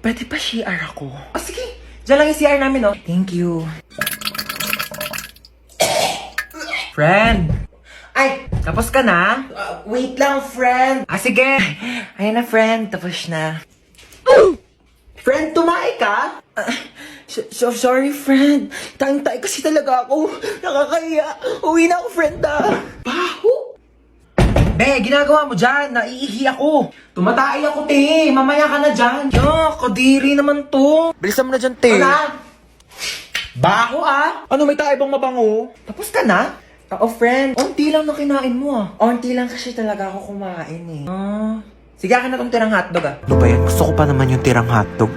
Pwede pa CR ako? Oh, sige. Diyan lang yung CR namin, oh. Thank you. Friend! Ay, tapos ka na? Wait lang, friend. Ah, sige. Ayan na, friend. Tapos na. Friend, tumae ka? Sorry, friend. Tayong-tayo kasi talaga ako. Nakakahiya. Uwi na ako, friend, Baho! Be, ginagawa mo dyan. Naiihi ako. Tumatay ako, te. Mamaya ka na dyan. Kadiri naman to. Bilisan mo na dyan, te. Ano? Baho, Ano, may tayo bang mabango? Tapos ka na? Oo, friend. Onti lang na kinain mo, Onti lang kasi talaga ako kumain, Sige, akin na tong tirang hotdog, Ano ba yan? Gusto ko pa naman yung tirang hotdog.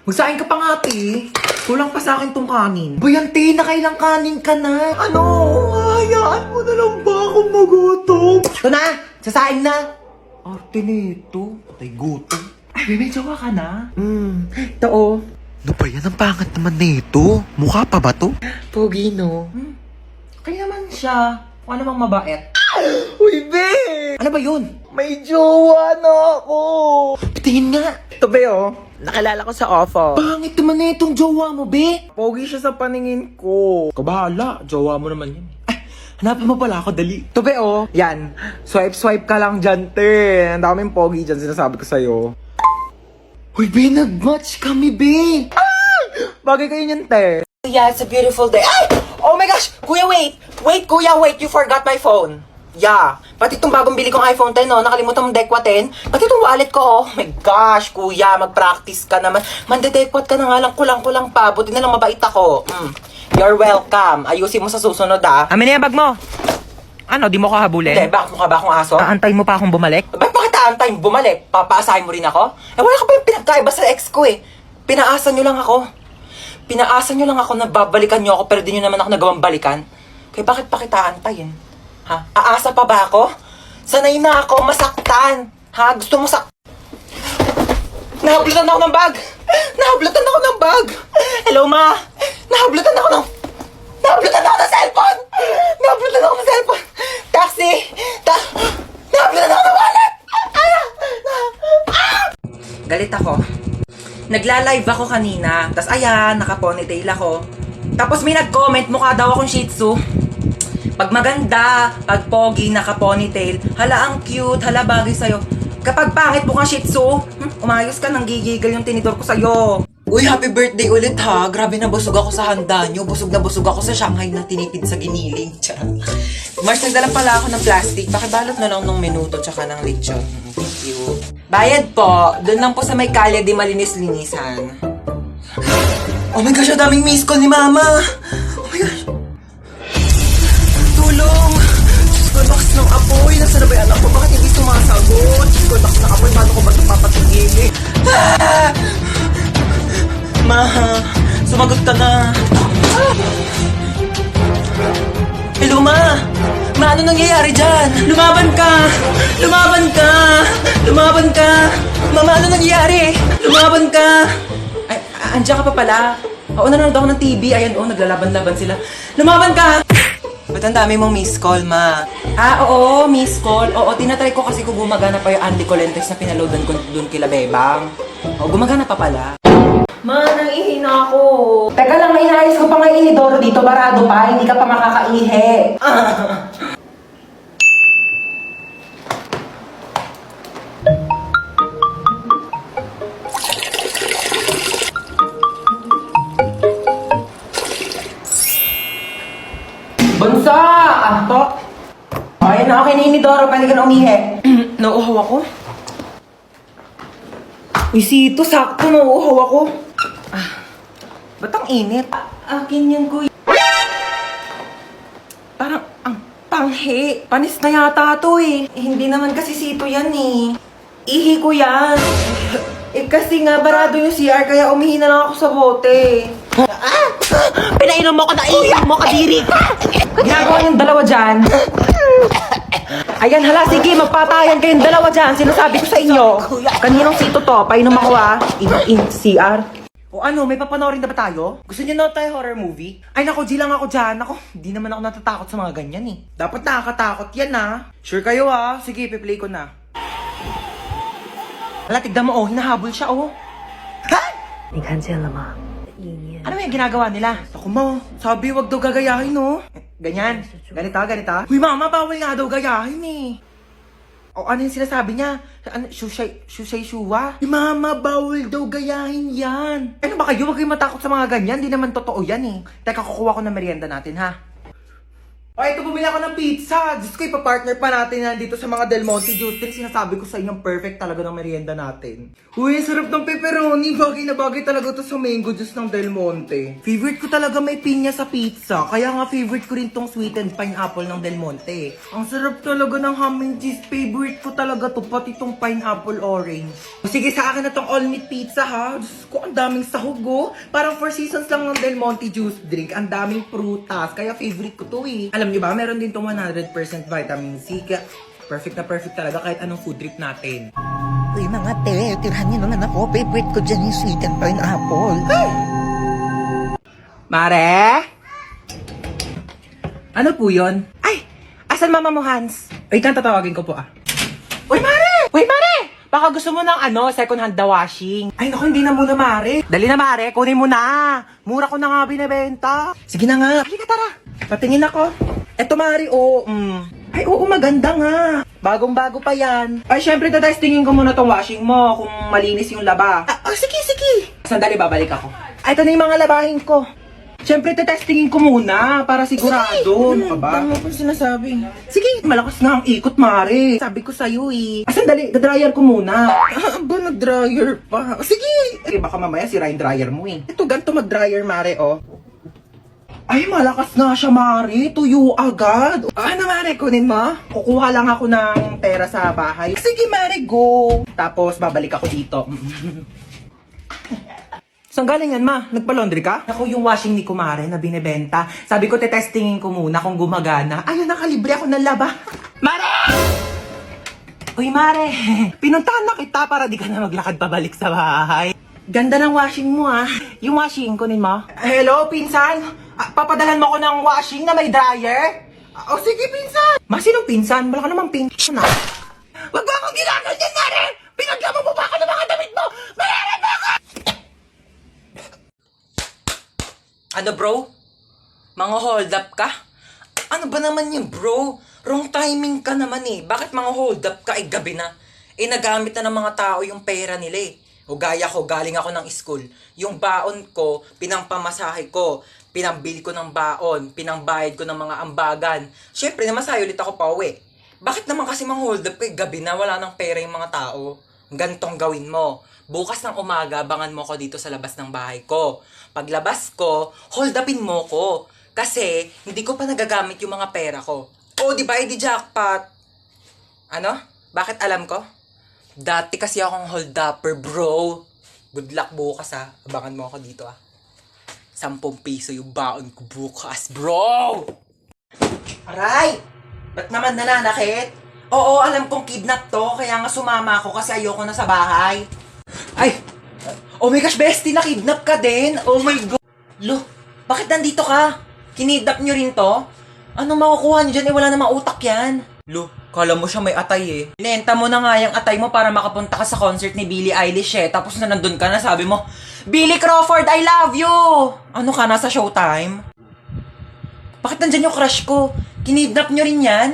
Magsain ka pa nga, te. Kulang pa sa akin tong kanin. Bayan, te, nakailang kanin ka na. Ano? Hayaan mo na lang ba akong magutom? Ito na! Sasain na! Arte nito. Patay gutom. Ay, may jowa ka na? Ito, Ano ba yan? Ang pangat naman nito. Mukha pa ba to? Pogi, no? Kaya naman siya. Kung ano mang mabait. Uy, be! Ano ba yun? May jowa na ako! Patingin nga! Ito, be, Nakilala ko sa ofo. Pangit naman na itong jowa mo, be! Pogi siya sa paningin ko. Kabahala, jowa mo naman yan. Ay, hanapin mo pala ako, dali. Ito, be, Yan. Swipe ka lang dyan, te. Ang daming pogi dyan, sinasabi ko sa'yo. Uy, be, nag-match kami, be! Bagay kayo niyan, te. Yeah, it's a beautiful day. Ay! Oh my gosh! Kuya, wait! Wait, kuya, wait! You forgot my phone. Yeah. Pati itong bagong bili kong iPhone 10, nakalimutan mong dekwa 10. Pati itong wallet ko, Oh my gosh, kuya, mag-practice ka naman. Mandedekwat ka na nga lang, kulang-kulang pa. Buti na lang mabait ako. You're welcome. Ayusin mo sa susunod, Amin na yung bag mo. Ano, di mo ko habulin? Hindi, bakit mukha ba akong aso? Aantayin mo pa akong bumalik? Bakit aantayin bumalik? Papaasahin mo rin ako? Wala ka pa yung pinagkaiba sa ex ko, Pinaasa nyo lang ako. Pinaasa nyo lang ako na babalikan nyo ako pero di nyo naman ako nagawang balikan. Kaya bakit pa kita antayin? Aasa pa ba ako? Sanay na ako masaktan. Gusto mo Nahablutan ako ng bag! Nahablutan ako ng bag! Hello, ma! Nahablutan ako ng cellphone! Nahablutan ako ng cellphone! Taxi! Nahablutan ako ng wallet! Galit ako. Nagla-live ako kanina, tas ayan, naka-ponytail ako. Tapos may nag-comment, mukha daw akong Shih Tzu. Pag maganda, pag pogi, naka-ponytail, hala ang cute, hala bagay sa'yo. Kapag pangit mukhang Shih Tzu, umayos ka, nang gigigil yung tinidor ko sa'yo. Uy, happy birthday ulit Grabe na busog ako sa handa nyo. Busog na busog ako sa Shanghai na tinipid sa giniling. Mars, nagdala pala ako ng plastic. Pakibalot na lang ng menudo tsaka ng lechon. Thank you. Bayad po. Doon lang po sa may kalye di malinis-linisan. Oh my gosh, ang daming miss call ni Mama. Oh my gosh. Tulong. Diyos ko, lakas ng apoy. Nasaan na ba yung anak ko? Bakit hindi sumasagot? Diyos ko, lakas ng apoy. Paano ko ba ito papatigilin? Ma, sumagot ka na. Hello, Ma. Ma, ano nangyayari dyan? Lumaban ka! Lumaban ka! Lumaban ka! Mama, ano nangyayari? Lumaban ka! Ay, andiyan ka pa pala. Oo, nanonood ako ng TV. Ayan, naglalaban-laban sila. Lumaban ka! Ba't ang dami mong miss call, Ma? Oo, miss call. Oo, tinatry ko kasi kung gumagana pa yung Andy Colentes na pinaloadan ko dun kila Bebang. Oo, gumagana pa pala. Ma, nang-ihi na ako. Teka lang, inaayos ko pa nga inidoro dito. Barado pa, hindi ka pa makakaihi. Bunso! Ayun na, okay na inidoro. Pwede ka na umihi. Nauuhaw ako? Uy, Sito, sakto, nauuhaw ako. Ba't ang init? Akin yan, kuya. Parang, ang panghi. Panis na yata to Hindi naman kasi Sito yan Ihi ko yan. Kasi nga, barado yung CR, kaya umihi na lang ako sa bote. Pinainom mo ko na ihi mo, kadiri ka! Ginagawa yung dalawa dyan. Ayan, hala, sige, magpatayan kayong dalawa dyan. Sinasabi ko sa inyo. Kaninong Sito to? Painom ako in CR. O ano, may papanoorin na ba tayo? Gusto niyo na tayo horror movie? Ay nako, G lang ako dyan. Nako, hindi naman ako natatakot sa mga ganyan Dapat nakakatakot yan Sure kayo Sige, piplay ko na. Hala, tignan mo hinahabol siya 你看见了吗？意念 Ano yung ginagawa nila? Ako mo, sabi wag daw gagayahin, no? Ganyan. Ganito. Uy, mama, bawal nga daw gayahin, eh. O ano yung sinasabi niya? Ano, shuwa? Uy, mama, bawal daw gayahin yan. Ano ba kayo? Huwag kayong matakot sa mga ganyan. Di naman totoo yan, eh. Teka, kukuha ko ng merienda natin, ha? O, ito, bumili ako ng pizza. Diyos ko, ipapartner pa natin yan dito sa mga Del Monte Juice. Sinasabi ko sa inyo, perfect talaga ng merienda natin. Uy, ang sarap ng pepperoni. Bagay na bagay talaga to sa mango juice ng Del Monte. Favorite ko talaga may pinya sa pizza. Kaya nga favorite ko rin tong sweetened pineapple ng Del Monte. Ang sarap talaga ng ham and cheese. Favorite ko talaga to, pati tong pineapple orange. O, sige, sa akin na tong all meat pizza, ha? Diyos ko, ang daming sahog, oh. Parang 4 seasons lang ng Del Monte juice drink. Ang daming prutas. Kaya favorite ko to, eh. Alam niyo ba, meron din tong 100% vitamin C. Kaya perfect na perfect talaga kahit anong food trip natin. Uy, mga te, tirahan niyo naman ako. Favorite ko dyan yung sweet and pineapple. Mare? Ano po yun? Ay! Asan mama mo, Hans? Wait lang, tatawagin ko po, ah. Uy, Mare! Uy, Mare! Baka gusto mo ng second hand na washing. Ay, naku, hindi na muna, Mare. Dali na, Mare. Kunin mo na. Mura ko na nga binibenta. Sige na nga. Halika, tara. Patingin ako. Eto, Mare, Ay, oo, maganda nga. Bagong-bago pa yan. Ay, syempre, tatestingin ko muna tong washing mo kung malinis yung laba. Sige. Sandali, babalik ako. Ay, ito na yung mga labahin ko. Syempre, tetestingin ko muna para sigurado. Ano ka ba? Tama ko sinasabi. Sige, malakas na ang ikot, Mare. Sabi ko sa'yo, eh. Sandali, dryer ko muna. Ba, nag-dryer pa? Sige. Eh, baka mamaya sira yung dryer mo, eh. Ito, ganito mag-dryer, Mare, oh. Ay, malakas nga siya, Mare. Tuyo agad. Ano, Mare? Kunin mo? Kukuha lang ako ng pera sa bahay. Sige, Mare, go. Tapos, babalik ako dito. Saan galing yan, ma? Nagpa-laundry ka? Ako yung washing ni Kumare na binibenta. Sabi ko, tetestingin ko muna kung gumagana. Ayun, nakalibre ako ng laba. Mare! Uy, Mare. Pinuntahan na kita para di ka na maglakad pabalik sa bahay. Ganda ng washing mo, ah. Yung washing, kunin mo. Hello, pinsan? Papadalan mo ko ng washing na may dryer? Sige, pinsan. Ma, sinong pinsan? Wala ka namang pinsan, ah. Wag ba akong ginagawa dyan, Mare? Pinaglamo mo ba ako ng mga damit mo? Mare, bakit? Ano, bro? Mga hold up ka? Ano ba naman yun, bro? Wrong timing ka naman, eh. Bakit mga hold up ka? Gabi na. Nagamit na ng mga tao yung pera nila, eh. O gaya ko, galing ako ng school. Yung baon ko, pinangpamasahe ko. Pinambili ko ng baon. Pinangbayad ko ng mga ambagan. Siyempre, namasahe ulit ako pa uwi. Bakit naman kasi mga hold up kay gabi na wala ng pera yung mga tao? Ganitong gawin mo. Bukas ng umaga, abangan mo ko dito sa labas ng bahay ko. Paglabas ko, hold upin mo ko. Kasi, hindi ko pa nagagamit yung mga pera ko. O, di ba, di jackpot? Ano? Bakit alam ko? Dati kasi akong hold upper, bro. Good luck bukas, ha. Abangan mo ako dito, ha. 10 piso yung baon ko bukas, bro! Aray! Ba't naman nananakit? Oo, alam kong kidnap to, kaya nga sumama ako kasi ayoko na sa bahay. Ay! Oh my gosh, bestie, nakidnap ka din? Oh my God! Lo, bakit nandito ka? Kinidnap nyo rin to? Ano makukuha nyo dyan? Wala namang utak yan. Lo, kala mo siya may atay eh. Binenta mo na nga yung atay mo para makapunta ka sa concert ni Billie Eilish eh. Tapos na nandun ka na, sabi mo, Billy Crawford, I love you! Ano ka, nasa Showtime? Bakit nandyan yung crush ko? Kinidnap nyo rin yan?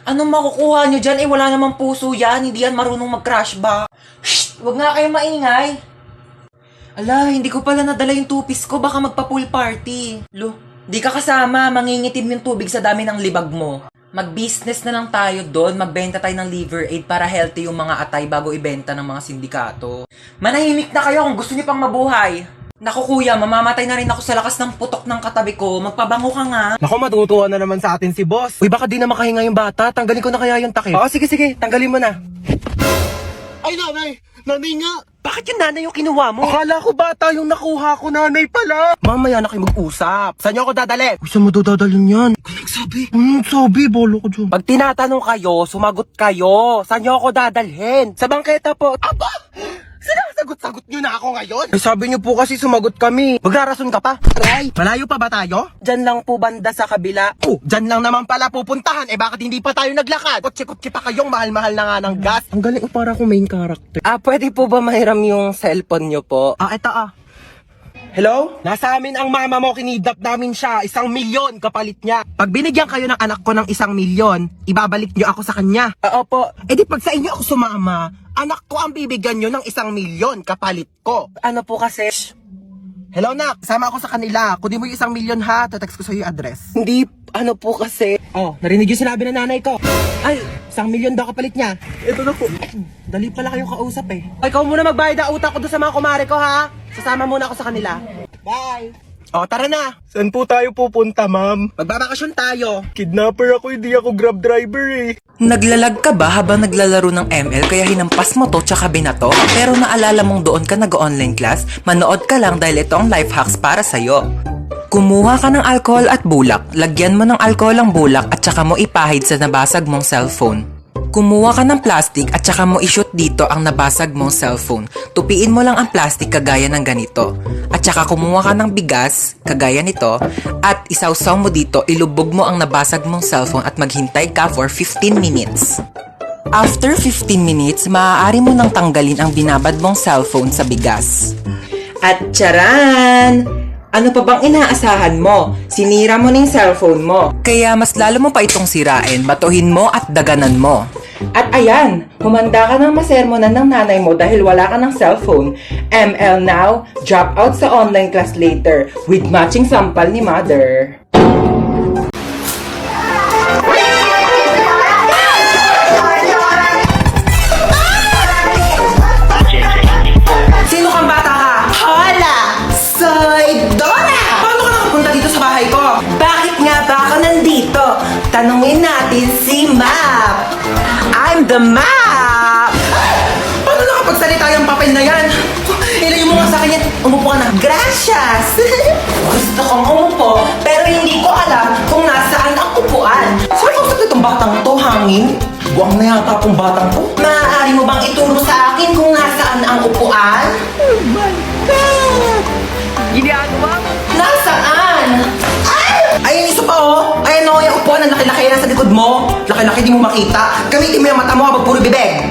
Anong makukuha nyo dyan? Wala namang puso yan. Hindi yan marunong mag-crush ba? Shh! Huwag nga kayong maingay. Ala, hindi ko pala nadala yung tupis ko. Baka magpa-pool party. Lo, di ka kasama. Mangingitim yung tubig sa dami ng libag mo. Mag-business na lang tayo doon. Magbenta tayo ng liver aid para healthy yung mga atay bago ibenta ng mga sindikato. Manahimik na kayo kung gusto niyo pang mabuhay. Naku kuya, mamamatay na rin ako sa lakas ng putok ng katabi ko. Magpabango ka nga. Naku, matutuwa na naman sa atin si boss. Uy, baka di na makahinga yung bata. Tanggalin ko na kaya yung takip. Oo, sige, tanggalin mo na. Ay, nanay! Nanay nga! Bakit yung nanay yung kinuha mo? Akala ko bata yung nakuha ko, nanay pala! Mamaya na kayo mag-usap. Saan niyo ako dadalhin? Uy, saan mo dadalhin yan? Nagsabi, bolo ko dyan. Pag tinatanong kayo, sumagot kayo. Saan niyo ako dadalhin? Sa bangketa po. Aba! Sinasagot-sagot nyo na ako ngayon? Eh, sabi nyo po kasi sumagot kami. Magrarason ka pa? Aray, malayo pa ba tayo? Diyan lang po banda sa kabila. Oh, diyan lang naman pala pupuntahan. Eh bakit hindi pa tayo naglakad? Kotse-kotse pa kayong mahal-mahal na nga ng gas. Ang galing, para akong main character. Pwede po ba mahiram yung cellphone nyo po? Eto Hello? Nasa amin ang mama mo, kinidnap namin siya. 1 milyon kapalit niya. Pag binigyan kayo ng anak ko ng 1 milyon, ibabalik niyo ako sa kanya. Opo. E di pag sa inyo ako sumama, anak ko ang bibigyan niyo ng 1 milyon kapalit ko. Ano po kasi? Hello nak, sama ako sa kanila. Kunin mo yung 1 milyon ha, tatext ko sa iyo yung address. Hindi, ano po kasi? Narinig yung sinabi ng nanay ko. Ay, 1 milyon daw kapalit niya. Ito na po. Dali pala kayong kausap eh. Ikaw muna magbayad ang utang ko doon sa mga kumare ko ha. Sasama muna ako sa kanila. Bye! Tara na! Saan po tayo pupunta, ma'am? Magbabakasyon tayo. Kidnapper ako, hindi ako grab driver eh. Naglalag ka ba habang naglalaro ng ML kaya hinampas mo to tsaka binato? Pero naalala mong doon ka nag-online class? Manood ka lang dahil ito ang life hacks para sa'yo. Kumuha ka ng alcohol at bulak, lagyan mo ng alcohol ang bulak at tsaka mo ipahid sa nabasag mong cellphone. Kumuha ka ng plastic at saka mo i-shoot dito ang nabasag mong cellphone. Tupiin mo lang ang plastic kagaya ng ganito. At saka kumuha ka ng bigas, kagaya nito, at isawsaw mo dito, ilubog mo ang nabasag mong cellphone at maghintay ka for 15 minutes. After 15 minutes, maaari mo nang tanggalin ang binabad mong cellphone sa bigas. At charan! Ano pa bang inaasahan mo? Sinira mo na yung cellphone mo. Kaya mas lalo mo pa itong sirain, batuhin mo at daganan mo. At ayan, humanda ka ng masermonan ng nanay mo dahil wala ka ng cellphone. ML now, drop out sa online class later with matching sampal ni mother. Sino kang bata ka? Hola! Soy Dora! Paano ka nakapunta dito sa bahay ko? Bakit nga ba ako nandito? Tanungin natin si Map! I'm the Map! Paano nakapagsalita yung papel na yan? Ilayo mo nga sa akin yan. Umupo ka na. Gracias! Gusto kong umupo, pero hindi ko alam kung nasaan ang upuan. Saan ko sa itong batang to, hangin? Buwang na yata akong batang to. Maaari mo bang ituro sa akin kung nasaan ang upuan? Oh my God! Ginagawa mo? Nasaan? Ay, isa pa oh! Ayan o, yung upuan ang laki-laki na sa likod mo. Laki-laki, di mo makita. Gamitin mo yung mata mo habang puro bibig.